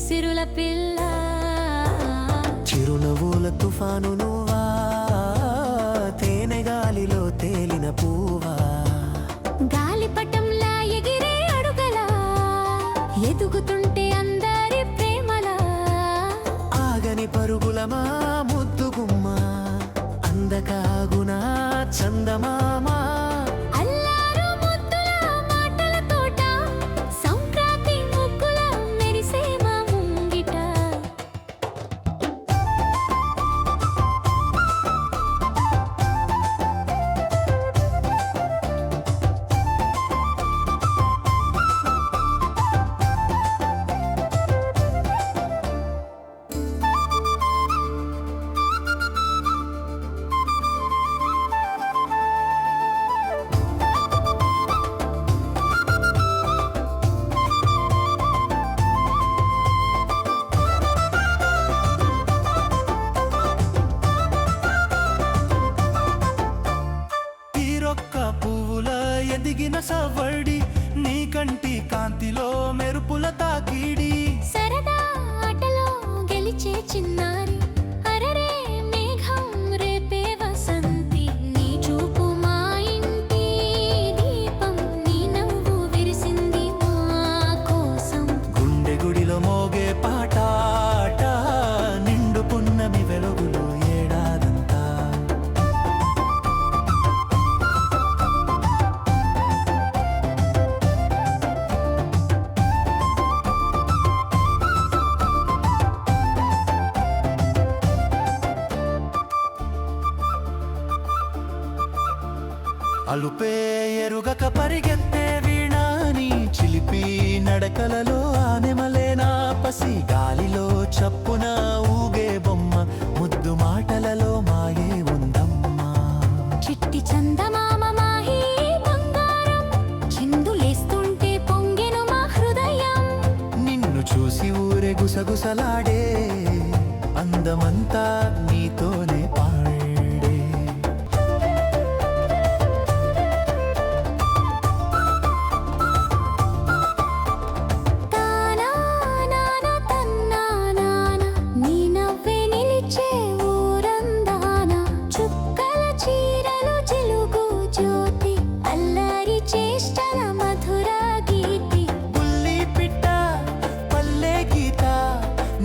సిరుల పిల్ల చిరునవ్వుల తుఫాను నువ్వా తేనె గాలిలో తేలిన పూవా గాలిపటంలా ఎగిరే అడుగలా ఎదుగుతుంటే అందరి ప్రేమలా ఆగని పరుగులమా ముద్దుగుమ్మ అందకాగునా చందమామా అల్లారు ముద్దుల మాటల తోట సంక్రాంతి ముగ్గుల మెరిసే మా ముంగిట పువ్వుల ఎదిగిన సవ్వడి నీ కంటి కాంతిలో మెరుపుల తాకిడి సరదా ఆటలో గెలిచే చిన్నారి అరరే మేఘం రేపే వసంతి నీ చూపు మా ఇంటి దీపం నీ నవ్వు విరిసింది మా కోసం గుండె గుడిలో మోగే పాట నిండు పున్నమి వెలుగులో ఏడాదంతా అలుపే ఎరుగక పరిగెత్తే వీణాని చిలిపి నడకలలో ఆనెమలేనా పసి గాలిలో చప్పున ఊగే బొమ్మ ముద్దు మాటలలో మాయే ఉందమ్మా చిట్టి చందమామ మాహి బంగారం చిందులేస్తుంటే పొంగెను మా హృదయం నిన్ను చూసి ఊరే గుసగుసలాడే అందమంతా నీతోనే పాడే తానా నానా తన్నా నానా నీ నవ్వే నిలిచే ఊరందానా చుక్కల చీరలు చిలుగు జ్యోతి అల్లరి చేష్టల మధుర గీతి పుల్లి పిట్ట పల్లె గీత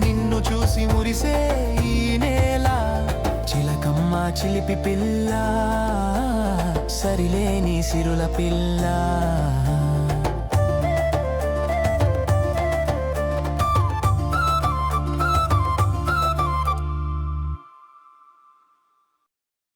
నిన్ను చూసి మురిసే ఈ నేల చిలకమ్మ చిలిపి పిల్ల సరిలేని సిరుల పిల్ల